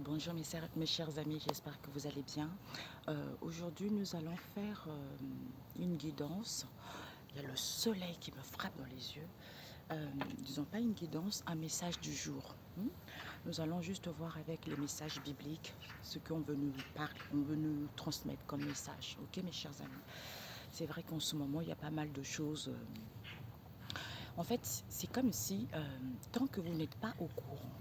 Bonjour mes chers amis, j'espère que vous allez bien. Aujourd'hui, nous allons faire une guidance. Il y a le soleil qui me frappe dans les yeux. Disons pas une guidance, un message du jour. Nous allons juste voir avec les messages bibliques ce qu'on veut nous parler, on veut nous transmettre comme message. Ok, mes chers amis. C'est vrai qu'en ce moment, il y a pas mal de choses. En fait, c'est comme si, tant que vous n'êtes pas au courant,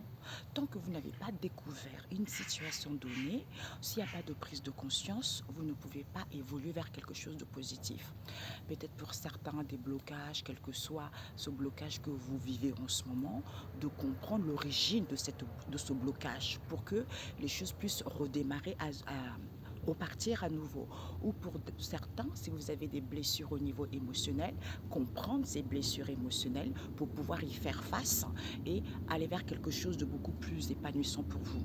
tant que vous n'avez pas découvert une situation donnée, s'il n'y a pas de prise de conscience, vous ne pouvez pas évoluer vers quelque chose de positif. Peut-être pour certains des blocages, quel que soit ce blocage que vous vivez en ce moment, de comprendre l'origine de ce blocage pour que les choses puissent redémarrer repartir à nouveau. Ou pour certains, si vous avez des blessures au niveau émotionnel, comprendre ces blessures émotionnelles pour pouvoir y faire face et aller vers quelque chose de beaucoup plus épanouissant pour vous.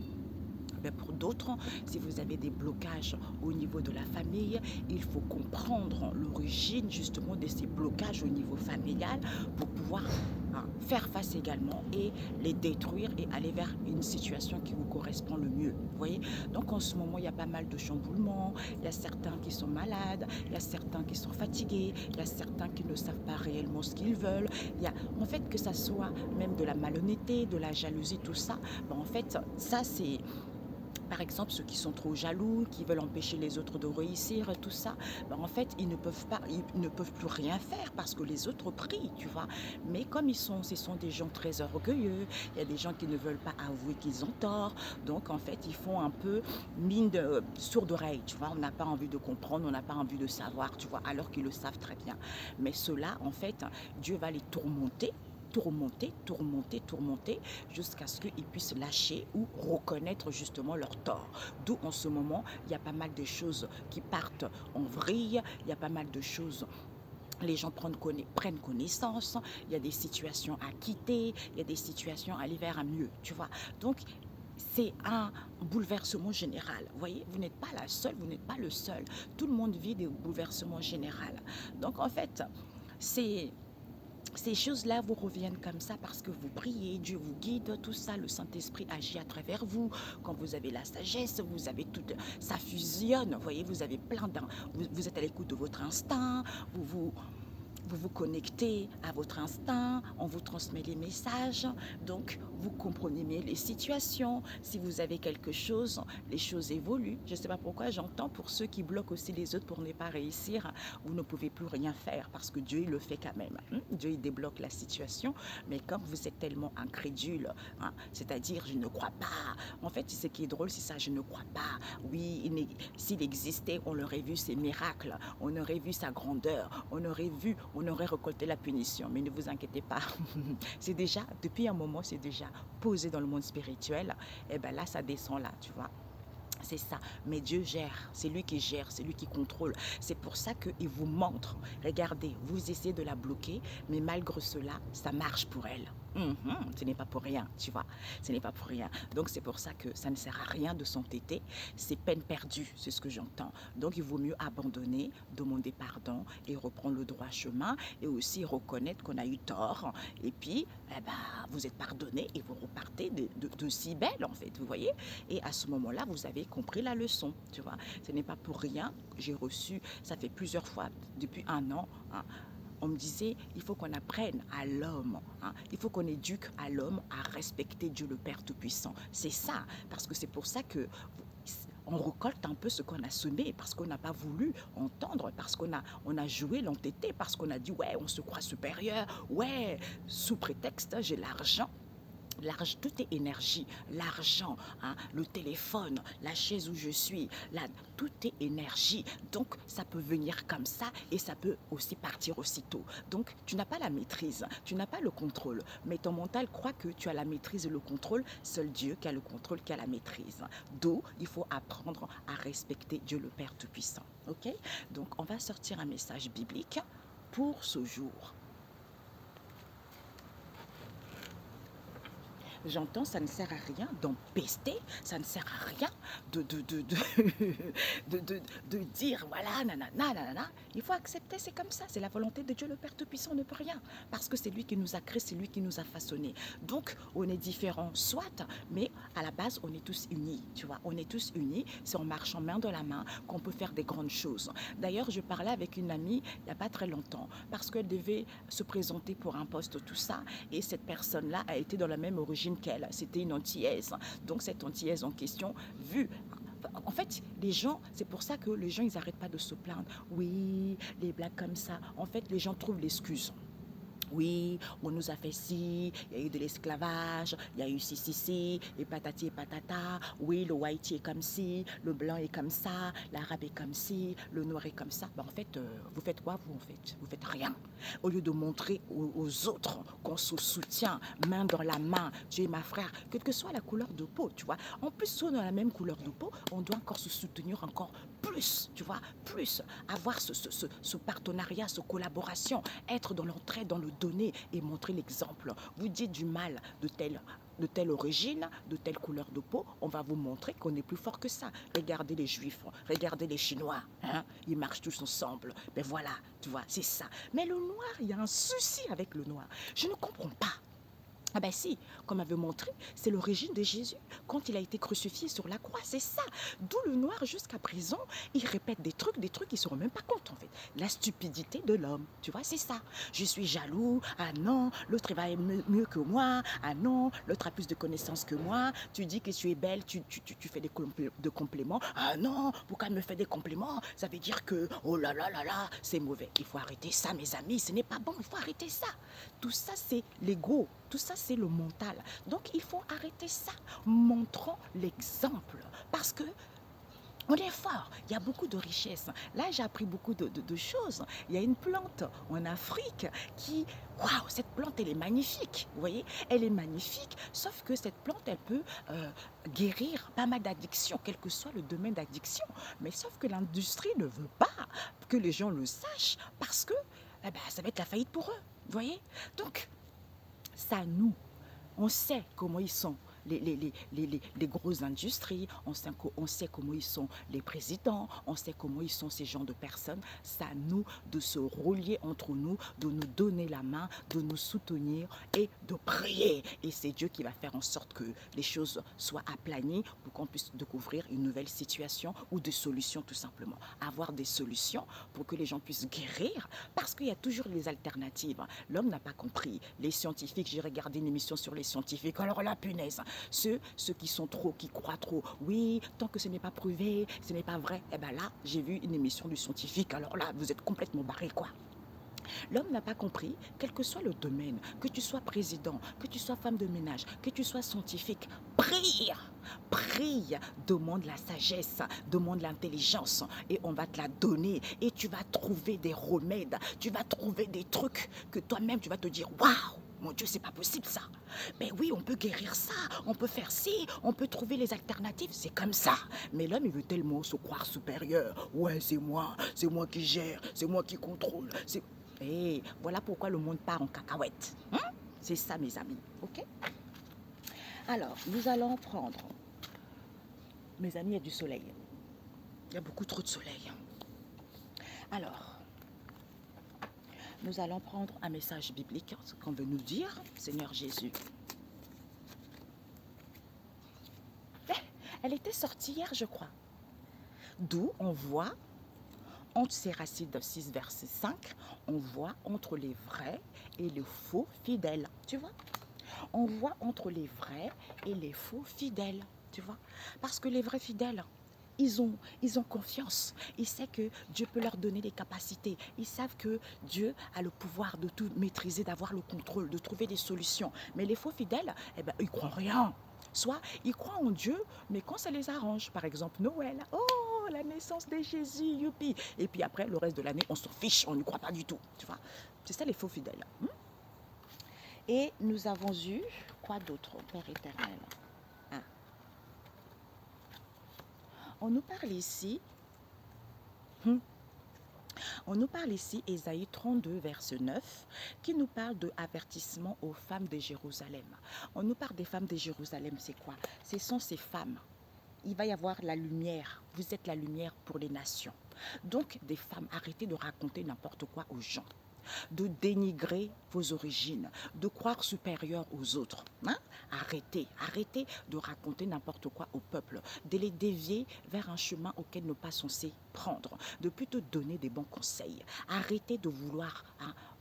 Mais pour d'autres, si vous avez des blocages au niveau de la famille, il faut comprendre l'origine justement de ces blocages au niveau familial pour pouvoir faire face également et les détruire et aller vers une situation qui vous correspond le mieux. Vous voyez? Donc en ce moment, il y a pas mal de chamboulements, il y a certains qui sont malades, il y a certains qui sont fatigués, il y a certains qui ne savent pas réellement ce qu'ils veulent. Il y a, en fait, que ça soit même de la malhonnêteté, de la jalousie, tout ça, ben, en fait, ça c'est par exemple, ceux qui sont trop jaloux, qui veulent empêcher les autres de réussir, tout ça, ben en fait, ils ne peuvent pas, ils ne peuvent plus rien faire parce que les autres prient, tu vois. Mais comme ce sont des gens très orgueilleux, il y a des gens qui ne veulent pas avouer qu'ils ont tort, donc en fait, ils font un peu mine de sourde oreille, tu vois. On n'a pas envie de comprendre, on n'a pas envie de savoir, tu vois, alors qu'ils le savent très bien. Mais ceux-là, en fait, Dieu va les tourmenter jusqu'à ce qu'ils puissent lâcher ou reconnaître justement leur tort. D'où en ce moment, il y a pas mal de choses qui partent en vrille, il y a pas mal de choses les gens prennent connaissance, il y a des situations à quitter, il y a des situations à aller vers un mieux, tu vois. Donc, c'est un bouleversement général. Vous voyez, vous n'êtes pas la seule, vous n'êtes pas le seul. Tout le monde vit des bouleversements généraux. Donc, en fait, c'est ces choses-là vous reviennent comme ça parce que vous priez, Dieu vous guide, tout ça, le Saint-Esprit agit à travers vous. Quand vous avez la sagesse, vous avez tout, ça fusionne. Vous voyez, vous avez vous êtes à l'écoute de votre instinct, vous vous vous vous connectez à votre instinct, on vous transmet les messages, donc vous comprenez mieux les situations. Si vous avez quelque chose, les choses évoluent. Je ne sais pas pourquoi j'entends pour ceux qui bloquent aussi les autres pour ne pas réussir, vous ne pouvez plus rien faire parce que Dieu il le fait quand même. Dieu il débloque la situation, mais comme vous êtes tellement incrédule, c'est-à-dire je ne crois pas. En fait, ce qui est drôle, c'est ça, je ne crois pas. Oui, s'il existait, on aurait vu ses miracles, on aurait vu sa grandeur, on aurait récolté la punition. Mais ne vous inquiétez pas, c'est déjà, depuis un moment, c'est déjà posé dans le monde spirituel. Et bien là, ça descend là, tu vois. C'est ça. Mais Dieu gère, c'est lui qui contrôle. C'est pour ça qu'il vous montre. Regardez, vous essayez de la bloquer, mais malgré cela, ça marche pour elle. Ce n'est pas pour rien, tu vois. Ce n'est pas pour rien. Donc c'est pour ça que ça ne sert à rien de s'entêter. C'est peine perdue, c'est ce que j'entends. Donc il vaut mieux abandonner, demander pardon et reprendre le droit chemin et aussi reconnaître qu'on a eu tort. Et puis, eh ben, vous êtes pardonné et vous repartez de si belle en fait, vous voyez. Et à ce moment-là, vous avez compris la leçon, tu vois. Ce n'est pas pour rien. J'ai reçu, ça fait plusieurs fois, depuis un an, on me disait, il faut qu'on apprenne à l'homme, il faut qu'on éduque à l'homme à respecter Dieu le Père Tout-Puissant. C'est ça, parce que c'est pour ça que on récolte un peu ce qu'on a semé, parce qu'on n'a pas voulu entendre, parce on a joué l'entêté, parce qu'on a dit, ouais, on se croit supérieur, ouais, sous prétexte, j'ai l'argent. Tout est énergie, l'argent, le téléphone, la chaise où je suis, là, tout est énergie. Donc, ça peut venir comme ça et ça peut aussi partir aussitôt. Donc, tu n'as pas la maîtrise, tu n'as pas le contrôle. Mais ton mental croit que tu as la maîtrise et le contrôle. Seul Dieu qui a le contrôle, qui a la maîtrise. D'où il faut apprendre à respecter Dieu le Père Tout-Puissant. Ok? Donc, on va sortir un message biblique pour ce jour. J'entends, ça ne sert à rien d'empester, ça ne sert à rien de, de, de dire, voilà, nanana, nanana. Il faut accepter, c'est comme ça, c'est la volonté de Dieu, le Père Tout-Puissant, on ne peut rien. Parce que c'est lui qui nous a créés, c'est lui qui nous a façonnés. Donc, on est différents, soit, mais à la base, on est tous unis, tu vois. On est tous unis, c'est en marchant main dans la main qu'on peut faire des grandes choses. D'ailleurs, je parlais avec une amie il n'y a pas très longtemps, parce qu'elle devait se présenter pour un poste, tout ça, et cette personne-là a été dans la même origine qu'elle. C'était une Antillaise. Donc cette Antillaise en question, vu en fait, les gens, c'est pour ça que les gens, ils n'arrêtent pas de se plaindre. Oui, les blagues comme ça. En fait, les gens trouvent l'excuse. Oui, on nous a fait ci, il y a eu de l'esclavage, il y a eu ci, et patati et patata. Oui, le white est comme ci, le blanc est comme ça, l'arabe est comme ci, le noir est comme ça. Ben, en fait, vous faites quoi, vous, en fait? Vous faites rien. Au lieu de montrer aux autres qu'on se soutient, main dans la main, tu es ma frère, quelle que soit la couleur de peau, tu vois. En plus, si on a la même couleur de peau, on doit encore se soutenir encore plus, tu vois, plus, avoir ce partenariat, ce collaboration, être dans l'entraide, dans le donner et montrer l'exemple. Vous dites du mal de telle origine, de telle couleur de peau, on va vous montrer qu'on est plus fort que ça. Regardez les Juifs, regardez les Chinois, hein, ils marchent tous ensemble. Ben voilà, tu vois, c'est ça. Mais le noir, il y a un souci avec le noir. Je ne comprends pas. Ah ben si, comme avait montré, c'est l'origine de Jésus, quand il a été crucifié sur la croix, c'est ça. D'où le noir jusqu'à présent, il répète des trucs, ils ne se rendent même pas compte en fait. La stupidité de l'homme, tu vois, c'est ça. Je suis jaloux, ah non, l'autre il va mieux que moi, ah non, l'autre a plus de connaissances que moi, tu dis que tu es belle, tu fais des compléments, ah non, pourquoi elle me fait des compléments? Ça veut dire que, oh là là, c'est mauvais. Il faut arrêter ça mes amis, ce n'est pas bon, il faut arrêter ça. Tout ça c'est l'ego. Tout ça, c'est le mental. Donc, il faut arrêter ça. Montrons l'exemple. Parce que on est fort. Il y a beaucoup de richesses. Là, j'ai appris beaucoup de choses. Il y a une plante en Afrique qui... Waouh, cette plante, elle est magnifique. Vous voyez, elle est magnifique. Sauf que cette plante, elle peut guérir pas mal d'addictions, quel que soit le domaine d'addiction. Mais sauf que l'industrie ne veut pas que les gens le sachent parce que eh ben, ça va être la faillite pour eux. Vous voyez? Donc, ça nous, on sait comment ils sont les grosses industries, on sait comment ils sont les présidents, on sait comment ils sont ces genres de personnes. C'est à nous de se relier entre nous, de nous donner la main, de nous soutenir et de prier. Et c'est Dieu qui va faire en sorte que les choses soient aplanies pour qu'on puisse découvrir une nouvelle situation ou des solutions tout simplement. Avoir des solutions pour que les gens puissent guérir parce qu'il y a toujours les alternatives. L'homme n'a pas compris. Les scientifiques, j'ai regardé une émission sur les scientifiques, alors la punaise, ceux qui sont trop, qui croient trop, oui, tant que ce n'est pas prouvé, ce n'est pas vrai, et bien là, j'ai vu une émission du scientifique, alors là, vous êtes complètement barré, quoi. L'homme n'a pas compris, quel que soit le domaine, que tu sois président, que tu sois femme de ménage, que tu sois scientifique, prie, prie, demande la sagesse, demande l'intelligence et on va te la donner et tu vas trouver des remèdes, tu vas trouver des trucs que toi-même tu vas te dire waouh. Mon Dieu, c'est pas possible ça. Mais oui, on peut guérir ça, on peut faire ci, on peut trouver les alternatives, c'est comme ça. Mais l'homme, il veut tellement se croire supérieur. Ouais, c'est moi qui gère, c'est moi qui contrôle. Et voilà pourquoi le monde part en cacahuète. Hein? C'est ça, mes amis. Ok? Alors, nous allons prendre. Mes amis, il y a du soleil. Il y a beaucoup trop de soleil. Alors, nous allons prendre un message biblique, ce qu'on veut nous dire, Seigneur Jésus. Elle était sortie hier, je crois. D'où on voit, entre Siracide 6, verset 5, on voit entre les vrais et les faux fidèles. Tu vois? On voit entre les vrais et les faux fidèles. Tu vois? Parce que les vrais fidèles, ils ont confiance. Ils savent que Dieu peut leur donner des capacités. Ils savent que Dieu a le pouvoir de tout maîtriser, d'avoir le contrôle, de trouver des solutions. Mais les faux fidèles, eh ben, ils croient rien. Soit ils croient en Dieu, mais quand ça les arrange, par exemple Noël, oh, la naissance de Jésus, youpi. Et puis après, le reste de l'année, on s'en fiche, on n'y croit pas du tout. Tu vois? C'est ça les faux fidèles. Et nous avons eu, quoi d'autre, Père éternel? On nous parle ici, Ésaïe 32, verset 9, qui nous parle de avertissement aux femmes de Jérusalem. On nous parle des femmes de Jérusalem, c'est quoi? Ce sont ces femmes. Il va y avoir la lumière. Vous êtes la lumière pour les nations. Donc, des femmes, arrêtez de raconter n'importe quoi aux gens, de dénigrer vos origines, de croire supérieur aux autres. Hein? Arrêtez de raconter n'importe quoi au peuple, de les dévier vers un chemin auquel ne pas censé prendre, de plutôt donner des bons conseils. Arrêtez de vouloir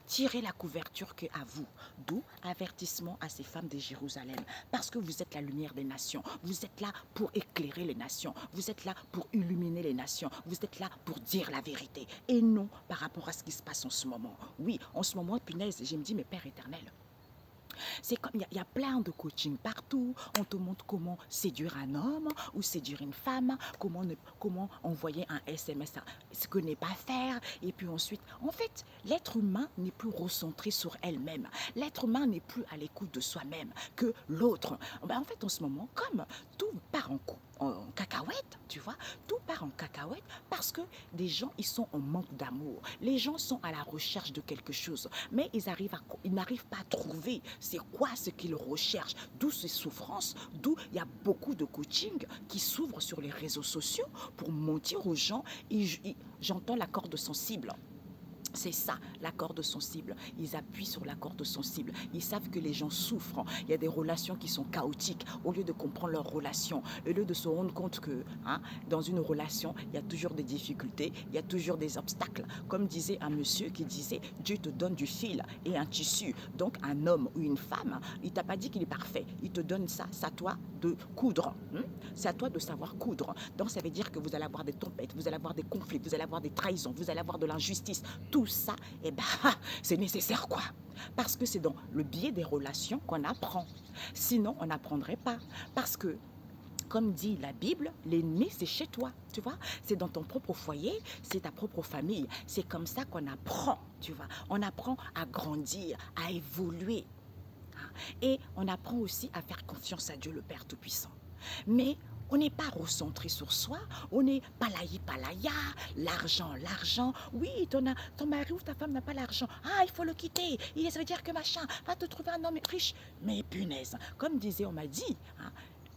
tirer la couverture que à vous. D'où avertissement à ces femmes de Jérusalem. Parce que vous êtes la lumière des nations. Vous êtes là pour éclairer les nations. Vous êtes là pour illuminer les nations. Vous êtes là pour dire la vérité. Et non par rapport à ce qui se passe en ce moment. Oui, en ce moment, punaise, je me dis, mais Père éternel, c'est comme il y a plein de coaching partout. On te montre comment séduire un homme ou séduire une femme, comment envoyer un SMS, ce que n'est pas faire. Et puis ensuite, en fait, l'être humain n'est plus recentré sur elle-même. L'être humain n'est plus à l'écoute de soi-même que l'autre. En fait, en ce moment, comme tout part en cacahuète, tu vois, tout part en cacahuète parce que des gens, ils sont en manque d'amour. Les gens sont à la recherche de quelque chose, mais ils n'arrivent pas à trouver c'est quoi ce qu'ils recherchent, d'où ces souffrances, d'où il y a beaucoup de coaching qui s'ouvrent sur les réseaux sociaux pour mentir aux gens. J'entends la corde sensible. C'est ça, la corde sensible. Ils appuient sur la corde sensible. Ils savent que les gens souffrent. Il y a des relations qui sont chaotiques. Au lieu de comprendre leurs relations, au lieu de se rendre compte que dans une relation, il y a toujours des difficultés, il y a toujours des obstacles. Comme disait un monsieur qui disait, Dieu te donne du fil et un tissu. Donc un homme ou une femme, il t'a pas dit qu'il est parfait. Il te donne ça, c'est à toi de coudre. C'est à toi de savoir coudre. Donc ça veut dire que vous allez avoir des tempêtes, vous allez avoir des conflits, vous allez avoir des trahisons, vous allez avoir de l'injustice. Tout ça, c'est nécessaire quoi. Parce que c'est dans le biais des relations qu'on apprend. Sinon, on n'apprendrait pas. Parce que, comme dit la Bible, l'ennemi, c'est chez toi, tu vois. C'est dans ton propre foyer, c'est ta propre famille. C'est comme ça qu'on apprend, tu vois. On apprend à grandir, à évoluer. Et on apprend aussi à faire confiance à Dieu, le Père Tout-Puissant. Mais on n'est pas recentré sur soi, on est palaya, l'argent. Oui, ton mari ou ta femme n'a pas l'argent. Ah, il faut le quitter. Ça veut dire que machin, va te trouver un homme riche. Mais punaise, comme disait, on m'a dit,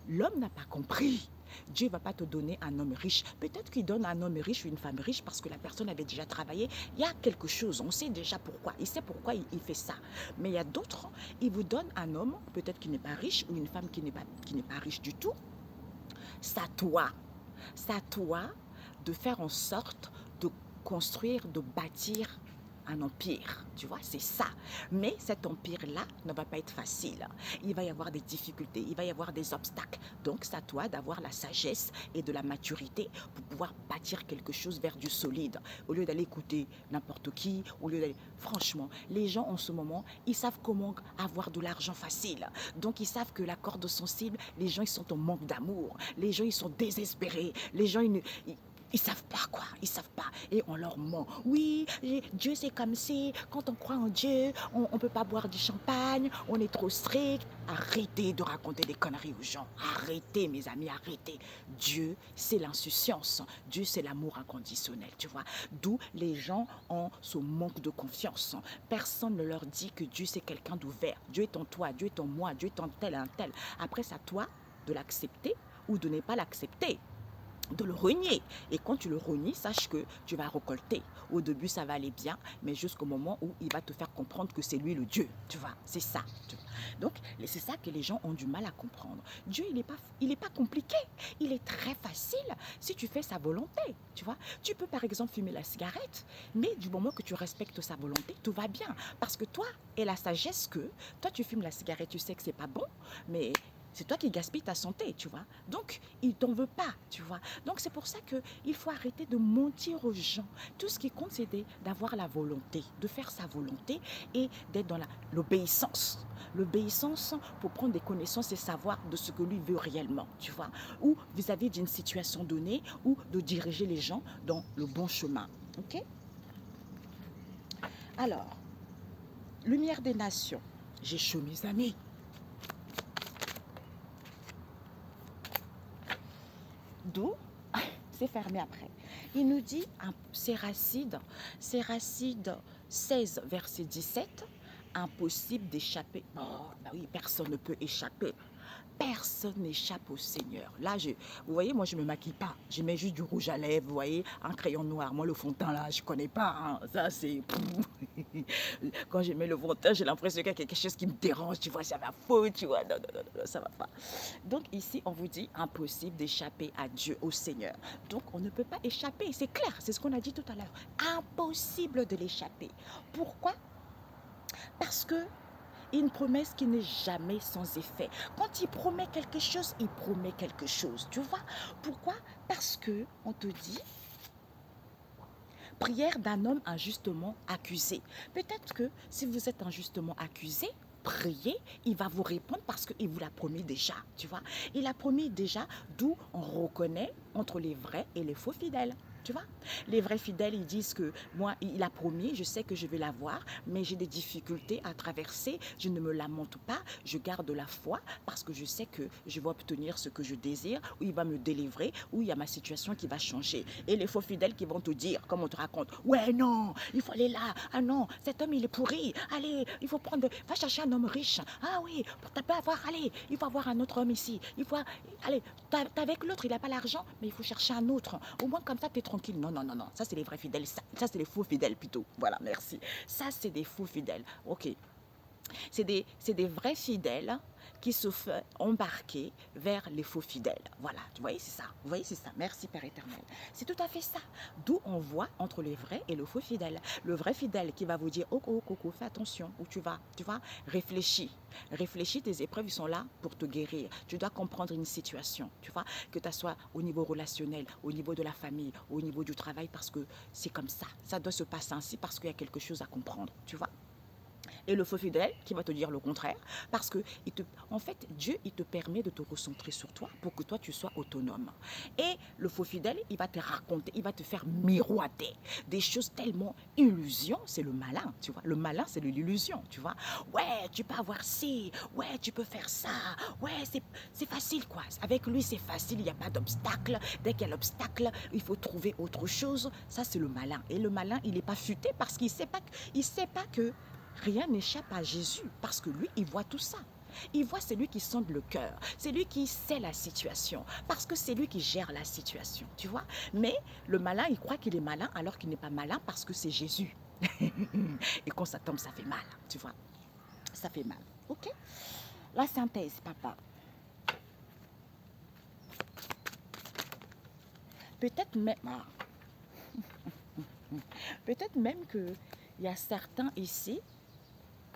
l'homme n'a pas compris. Dieu ne va pas te donner un homme riche. Peut-être qu'il donne un homme riche ou une femme riche parce que la personne avait déjà travaillé. Il y a quelque chose, on sait déjà pourquoi. Il sait pourquoi il fait ça. Mais il y a d'autres, il vous donne un homme, peut-être qui n'est pas riche, ou une femme qui n'est pas riche du tout. C'est à toi de faire en sorte de construire, de bâtir un empire, tu vois, c'est ça. Mais cet empire-là ne va pas être facile. Il va y avoir des difficultés, il va y avoir des obstacles. Donc, c'est à toi d'avoir la sagesse et de la maturité pour pouvoir bâtir quelque chose vers du solide. Au lieu d'aller écouter n'importe qui, au lieu d'aller... Franchement, les gens en ce moment, ils savent comment avoir de l'argent facile. Donc, ils savent que la corde sensible, les gens, ils sont en manque d'amour. Les gens, ils sont désespérés. Les gens, ils savent pas quoi, ils savent pas. Et on leur ment. Oui, Dieu c'est comme si, quand on croit en Dieu, on peut pas boire du champagne, on est trop strict. Arrêtez de raconter des conneries aux gens. Arrêtez mes amis, arrêtez. Dieu c'est l'insouciance. Dieu c'est l'amour inconditionnel, tu vois. D'où les gens ont ce manque de confiance. Personne ne leur dit que Dieu c'est quelqu'un d'ouvert. Dieu est en toi, Dieu est en moi, Dieu est en tel et un tel. Après c'est à toi de l'accepter ou de ne pas l'accepter, de le renier. Et quand tu le renies, sache que tu vas récolter. Au début, ça va aller bien, mais jusqu'au moment où il va te faire comprendre que c'est lui le Dieu. Tu vois, c'est ça. Donc, c'est ça que les gens ont du mal à comprendre. Dieu, il est pas compliqué. Il est très facile si tu fais sa volonté. Tu vois, tu peux par exemple fumer la cigarette, mais du moment que tu respectes sa volonté, tout va bien. Parce que toi, et la sagesse que, toi, tu fumes la cigarette, tu sais que c'est pas bon, mais c'est toi qui gaspilles ta santé, tu vois. Donc, il t'en veut pas, tu vois. Donc, c'est pour ça qu'il faut arrêter de mentir aux gens. Tout ce qui compte, c'est d'avoir la volonté, de faire sa volonté et d'être dans l'obéissance. L'obéissance pour prendre des connaissances et savoir de ce que lui veut réellement, tu vois. Ou vis-à-vis d'une situation donnée, ou de diriger les gens dans le bon chemin, ok? Alors, lumière des nations. J'ai chaud, mes amis. D'où, c'est fermé après. Il nous dit, Séracide 16, verset 17, impossible d'échapper. Oh, bah oui, personne ne peut échapper Personne n'échappe au Seigneur. Là, vous voyez, moi, je ne me maquille pas. Je mets juste du rouge à lèvres, vous voyez, un crayon noir. Moi, le fond de teint, là, je ne connais pas. Hein. Ça, c'est... Quand je mets le fond de teint, j'ai l'impression qu'il y a quelque chose qui me dérange. Tu vois, ça va faux, tu vois. Non, non, non, non, ça va pas. Donc, ici, on vous dit impossible d'échapper à Dieu, au Seigneur. Donc, on ne peut pas échapper. C'est clair, c'est ce qu'on a dit tout à l'heure. Impossible de l'échapper. Pourquoi? Parce que une promesse qui n'est jamais sans effet. Quand il promet quelque chose, il promet quelque chose. Tu vois? Pourquoi? Parce que on te dit prière d'un homme injustement accusé. Peut-être que si vous êtes injustement accusé, priez, il va vous répondre parce qu'il vous l'a promis déjà, tu vois. Il a promis déjà, d'où on reconnaît entre les vrais et les faux fidèles. Tu vois, les vrais fidèles, ils disent que moi, il a promis, je sais que je vais l'avoir, mais j'ai des difficultés à traverser, je ne me lamente pas, je garde la foi parce que je sais que je vais obtenir ce que je désire, ou il va me délivrer, ou il y a ma situation qui va changer. Et les faux fidèles qui vont te dire, comme on te raconte, ouais, non, il faut aller là, ah non, cet homme, il est pourri, allez, il faut prendre, va chercher un homme riche, ah oui, tu peux avoir, allez, il faut avoir un autre homme ici, il faut, allez, t'es avec l'autre, il n'a pas l'argent, mais il faut chercher un autre, au moins comme ça, tu es tranquille. Non, non, non, non. Ça, c'est les vrais fidèles. Ça c'est les faux fidèles plutôt. Voilà, merci. Ça, c'est des faux fidèles. OK. C'est des vrais fidèles qui se font embarquer vers les faux fidèles. Voilà, vous voyez, c'est ça. Vous voyez, c'est ça. Merci, Père éternel. C'est tout à fait ça. D'où on voit entre les vrais et le faux fidèle. Le vrai fidèle qui va vous dire, oh, oh, coco, fais attention où tu vas. Tu vois, réfléchis. Réfléchis, tes épreuves, ils sont là pour te guérir. Tu dois comprendre une situation, tu vois, que tu sois au niveau relationnel, au niveau de la famille, au niveau du travail, parce que c'est comme ça. Ça doit se passer ainsi parce qu'il y a quelque chose à comprendre, tu vois. Et le faux fidèle qui va te dire le contraire, parce que en fait, Dieu, il te permet de te recentrer sur toi pour que toi, tu sois autonome. Et le faux fidèle, il va te raconter, il va te faire miroiter des choses tellement illusions, c'est le malin, tu vois. Le malin, c'est l'illusion, tu vois. Ouais, tu peux avoir ci, ouais, tu peux faire ça, ouais, c'est facile, quoi. Avec lui, c'est facile, il n'y a pas d'obstacle. Dès qu'il y a l'obstacle, il faut trouver autre chose. Ça, c'est le malin. Et le malin, il n'est pas futé parce qu'il ne sait pas que rien n'échappe à Jésus parce que lui, il voit tout ça. Il voit, c'est lui qui sonde le cœur, c'est lui qui sait la situation, parce que c'est lui qui gère la situation, tu vois. Mais le malin, il croit qu'il est malin alors qu'il n'est pas malin parce que c'est Jésus. Et quand ça tombe, ça fait mal, tu vois. Ça fait mal, ok. La synthèse, papa. Peut-être même, peut-être même qu'il y a certains ici.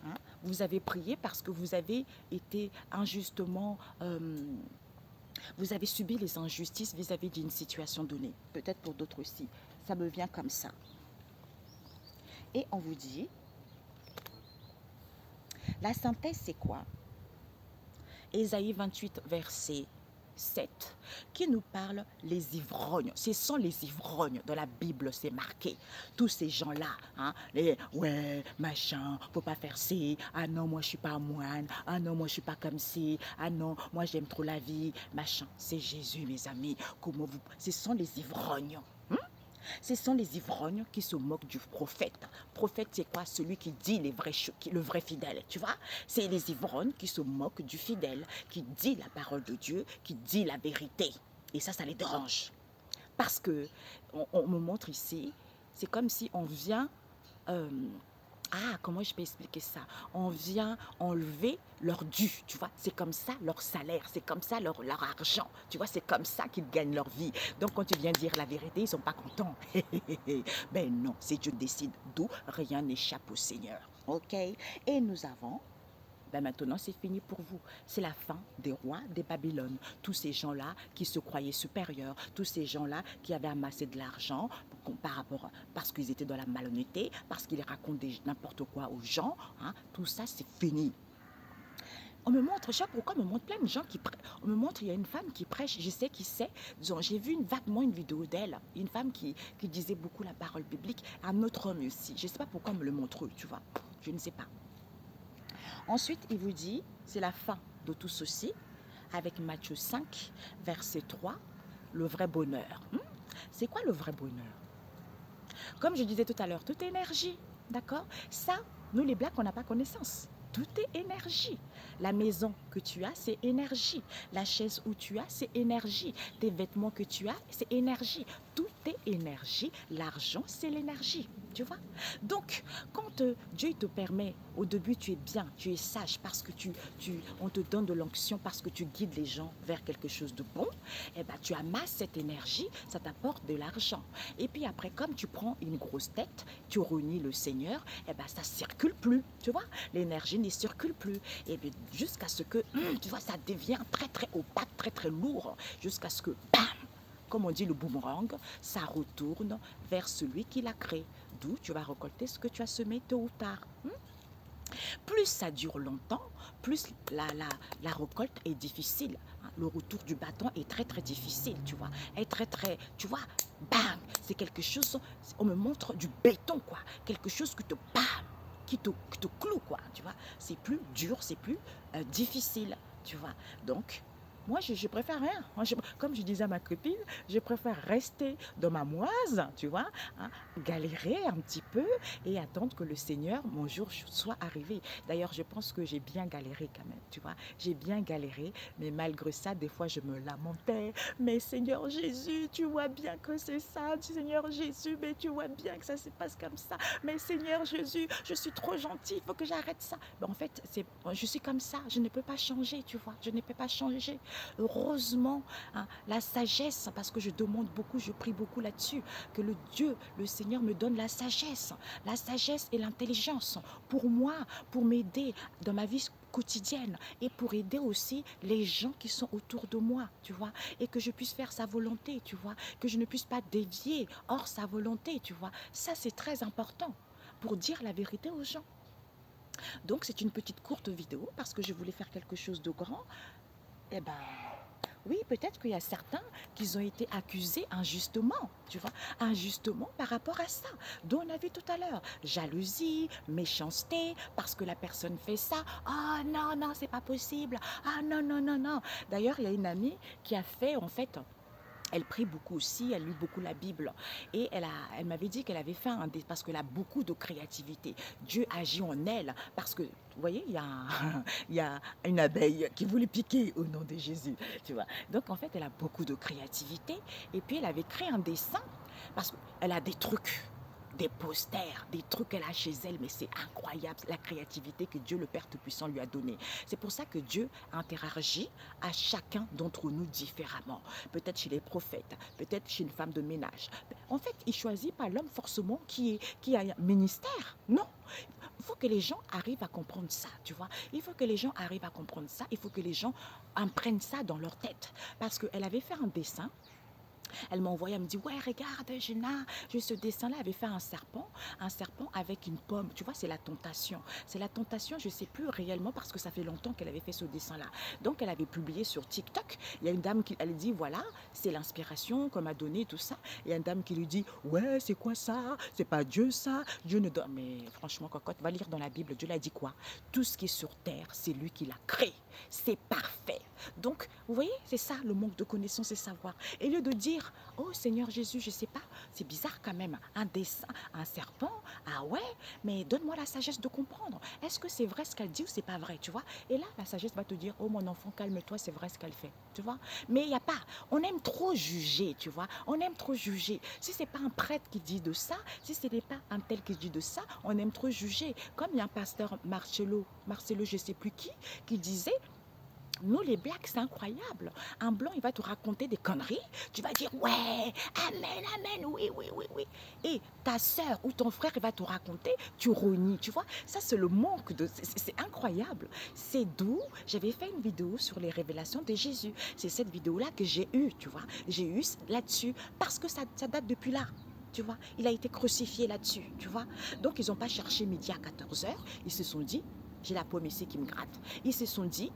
Hein, vous avez prié parce que vous avez été injustement, vous avez subi les injustices vis-à-vis d'une situation donnée. Peut-être pour d'autres aussi. Ça me vient comme ça. Et on vous dit, la synthèse c'est quoi? Ésaïe 28, verset 7, qui nous parle les ivrognes. Ce sont les ivrognes. Dans la Bible, c'est marqué. Tous ces gens-là, hein, les ouais, machin, faut pas faire ci. Ah non, moi je suis pas moine. Ah non, moi je suis pas comme ci. Ah non, moi j'aime trop la vie. Machin. C'est Jésus, mes amis. Comment vous. Ce sont les ivrognes. Ce sont les ivrognes qui se moquent du prophète. Prophète, c'est quoi? Celui qui dit les vrais le vrai fidèle, tu vois? C'est les ivrognes qui se moquent du fidèle, qui dit la parole de Dieu, qui dit la vérité. Et ça les dérange. Parce que on me montre ici, c'est comme si on vient... comment je peux expliquer ça? On vient enlever leur dû, tu vois. C'est comme ça leur salaire, c'est comme ça leur argent. Tu vois, c'est comme ça qu'ils gagnent leur vie. Donc, quand tu viens dire la vérité, ils ne sont pas contents. Ben non, c'est Dieu décide. D'où rien n'échappe au Seigneur. OK? Et nous avons... Ben maintenant, c'est fini pour vous. C'est la fin des rois des Babylone. Tous ces gens-là qui se croyaient supérieurs, tous ces gens-là qui avaient amassé de l'argent parce qu'ils étaient dans la malhonnêteté, parce qu'ils racontent n'importe quoi aux gens. Hein, tout ça, c'est fini. On me montre, je sais pas pourquoi, on me montre plein de gens qui prêchent. On me montre, il y a une femme qui prêche, je sais qui c'est. J'ai vu vaguement une vidéo d'elle, une femme qui disait beaucoup la parole biblique, un autre homme aussi. Je ne sais pas pourquoi on me le montre, tu vois. Je ne sais pas. Ensuite, il vous dit, c'est la fin de tout ceci, avec Matthieu 5, verset 3, le vrai bonheur. C'est quoi le vrai bonheur? Comme je disais tout à l'heure, toute énergie, d'accord? Ça, nous les Blacks, on n'a pas connaissance. tout est énergie. La maison que tu as, c'est énergie. La chaise où tu as, c'est énergie. Tes vêtements que tu as, c'est énergie. Tout est énergie. L'argent, c'est l'énergie. Tu vois? Donc, quand Dieu te permet, au début, tu es bien, tu es sage parce que on te donne de l'onction, parce que tu guides les gens vers quelque chose de bon, eh ben, tu amasses cette énergie, ça t'apporte de l'argent. Et puis après, comme tu prends une grosse tête, tu réunis le Seigneur, eh ben, ça ne circule plus, tu vois, l'énergie ne circule plus. Et bien, jusqu'à ce que, tu vois, ça devient très, très opaque, très, très lourd, jusqu'à ce que, bam, comme on dit le boomerang, ça retourne vers celui qui l'a créé. D'où tu vas récolter ce que tu as semé tôt ou tard. Plus ça dure longtemps, plus la récolte est difficile. Le retour du bâton est très très difficile, tu vois. Est très très, tu vois, bam, c'est quelque chose, on me montre du béton, quoi. Quelque chose qui te bam, qui te cloue, quoi, tu vois. C'est plus dur, c'est plus difficile, tu vois. Donc, moi, je préfère rien. Moi, comme je disais à ma copine, je préfère rester dans ma moise, tu vois, hein, galérer un petit peu et attendre que le Seigneur, mon jour, soit arrivé. D'ailleurs, je pense que j'ai bien galéré quand même, tu vois. J'ai bien galéré, mais malgré ça, des fois, je me lamentais. Mais Seigneur Jésus, tu vois bien que c'est ça. Seigneur Jésus, mais tu vois bien que ça se passe comme ça. Mais Seigneur Jésus, je suis trop gentille, il faut que j'arrête ça. Ben, en fait, je suis comme ça, je ne peux pas changer, tu vois. Je ne peux pas changer. Heureusement, hein, la sagesse, parce que je demande beaucoup, je prie beaucoup là-dessus, que le Dieu, le Seigneur me donne la sagesse et l'intelligence pour moi, pour m'aider dans ma vie quotidienne et pour aider aussi les gens qui sont autour de moi, tu vois, et que je puisse faire sa volonté, tu vois, que je ne puisse pas dévier hors sa volonté, tu vois. Ça, c'est très important pour dire la vérité aux gens. Donc, c'est une petite courte vidéo parce que je voulais faire quelque chose de grand. Eh ben, oui, peut-être qu'il y a certains qui ont été accusés injustement, tu vois, injustement par rapport à ça, dont on a vu tout à l'heure. Jalousie, méchanceté, parce que la personne fait ça. Ah non, non, c'est pas possible. Ah non, non, non, non. D'ailleurs, il y a une amie qui a fait, en fait, elle prie beaucoup aussi, elle lit beaucoup la Bible. Et elle m'avait dit qu'elle avait fait parce qu'elle a beaucoup de créativité. Dieu agit en elle parce que, vous voyez, il y a une abeille qui voulait piquer au nom de Jésus, tu vois. Donc, en fait, elle a beaucoup de créativité. Et puis, elle avait créé un dessin parce qu'elle a des trucs, des posters, des trucs qu'elle a chez elle, mais c'est incroyable la créativité que Dieu le Père Tout-Puissant lui a donnée. C'est pour ça que Dieu interagit à chacun d'entre nous différemment. Peut-être chez les prophètes, peut-être chez une femme de ménage. En fait, il ne choisit pas l'homme forcément qui a un ministère. Non. Il faut que les gens arrivent à comprendre ça, tu vois. Il faut que les gens arrivent à comprendre ça. Il faut que les gens imprègnent ça dans leur tête. Parce qu'elle avait fait un dessin. Elle m'a envoyé, elle me dit, ouais, regarde, Gina, ce dessin-là avait fait un serpent avec une pomme. Tu vois, c'est la tentation. C'est la tentation, je ne sais plus réellement parce que ça fait longtemps qu'elle avait fait ce dessin-là. Donc, elle avait publié sur TikTok. Il y a une dame qui, elle dit, voilà, c'est l'inspiration qu'on m'a donnée, tout ça. Il y a une dame qui lui dit, ouais, c'est quoi ça? C'est pas Dieu ça? Dieu ne donne. Mais franchement, cocotte, va lire dans la Bible. Dieu l'a dit quoi? Tout ce qui est sur terre, c'est lui qui l'a créé. C'est parfait. Donc, vous voyez, c'est ça le manque de connaissance et savoir. Et lieu de dire, oh Seigneur Jésus, je ne sais pas, c'est bizarre quand même, un dessin, un serpent, ah ouais, mais donne-moi la sagesse de comprendre. Est-ce que c'est vrai ce qu'elle dit ou c'est pas vrai, tu vois? Et là, la sagesse va te dire, oh mon enfant, calme-toi, c'est vrai ce qu'elle fait, tu vois? Mais il n'y a pas, on aime trop juger, tu vois? On aime trop juger. Si c'est pas un prêtre qui dit de ça, si ce n'est pas un tel qui dit de ça, on aime trop juger. Comme il y a un pasteur Marcelo, je ne sais plus qui disait, nous, les blacks, c'est incroyable. Un blanc, il va te raconter des conneries. Tu vas dire, ouais, amen, amen, oui, oui, oui, oui. Et ta soeur ou ton frère, il va te raconter, tu renies, tu vois. Ça, c'est le manque de... C'est incroyable. C'est d'où j'avais fait une vidéo sur les révélations de Jésus. C'est cette vidéo-là que j'ai eue, tu vois. J'ai eu là-dessus parce que ça date depuis là. Tu vois, il a été crucifié là-dessus, tu vois. Donc, ils n'ont pas cherché midi à 14 heures. Ils se sont dit, j'ai la pomme ici qui me gratte. Ils se sont dit,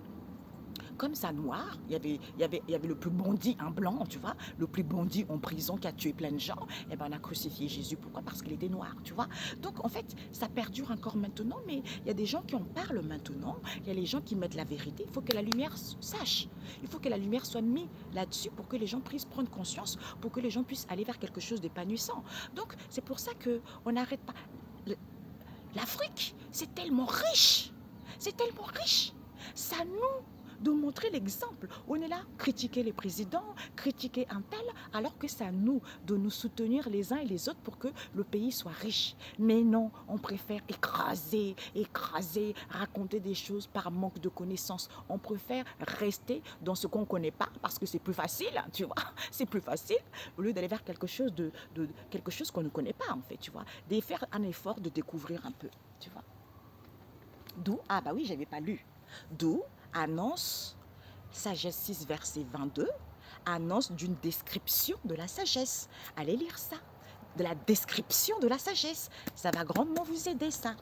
comme ça noir, il y avait le plus bandit, un blanc, tu vois, le plus bandit en prison qui a tué plein de gens, et ben on a crucifié Jésus. Pourquoi? Parce qu'il était noir, tu vois. Donc en fait, ça perdure encore maintenant, mais il y a des gens qui en parlent maintenant, il y a les gens qui mettent la vérité. Il faut que la lumière sache, il faut que la lumière soit mise là-dessus pour que les gens puissent prendre conscience, pour que les gens puissent aller vers quelque chose d'épanouissant. Donc c'est pour ça qu'on n'arrête pas. L'Afrique, c'est tellement riche. C'est tellement riche. Ça nous de montrer l'exemple. On est là, critiquer les présidents, critiquer un tel, alors que c'est à nous de nous soutenir les uns et les autres pour que le pays soit riche. Mais non, on préfère écraser, écraser, raconter des choses par manque de connaissances. On préfère rester dans ce qu'on ne connaît pas parce que c'est plus facile, tu vois. C'est plus facile au lieu d'aller vers quelque chose quelque chose qu'on ne connaît pas en fait, tu vois. De faire un effort de découvrir un peu, tu vois. D'où, ah bah oui, j'avais pas lu. D'où annonce Sagesse 6, verset 22, annonce d'une description de la sagesse. Allez lire ça, de la description de la sagesse. Ça va grandement vous aider, ça.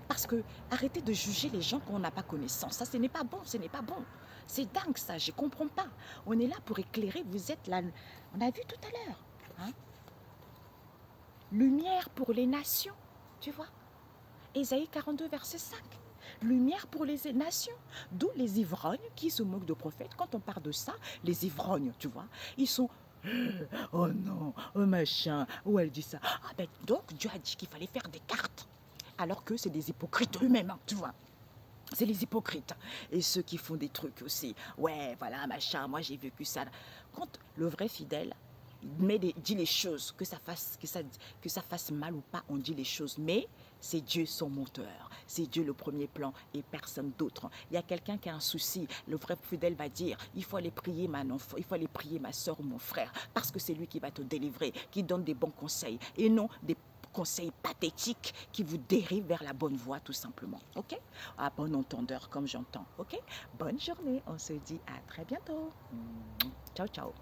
Parce que arrêtez de juger les gens quand on n'a pas connaissance. Ça, ce n'est pas bon, ce n'est pas bon. C'est dingue, ça, je ne comprends pas. On est là pour éclairer, vous êtes là. On a vu tout à l'heure. Hein? Lumière pour les nations, tu vois. Ésaïe 42, verset 5. Lumière pour les nations. D'où les ivrognes qui se moquent de prophètes. Quand on parle de ça, les ivrognes, tu vois, ils sont... Oh non, oh machin, où elle dit ça. Ah ben donc Dieu a dit qu'il fallait faire des cartes. Alors que c'est des hypocrites eux-mêmes, hein, tu vois. C'est les hypocrites. Et ceux qui font des trucs aussi. Ouais, voilà, machin, moi j'ai vécu ça. Quand le vrai fidèle dit les choses, que ça fasse mal ou pas, on dit les choses. Mais c'est Dieu son moteur. C'est Dieu le premier plan et personne d'autre. Il y a quelqu'un qui a un souci. Le vrai fidèle va dire, il faut aller prier ma enfant, il faut aller prier ma soeur ou mon frère. Parce que c'est lui qui va te délivrer, qui donne des bons conseils. Et non des conseils pathétiques qui vous dérivent vers la bonne voie tout simplement. Ok? À bon entendeur comme j'entends. Ok? Bonne journée. On se dit à très bientôt. Ciao, ciao.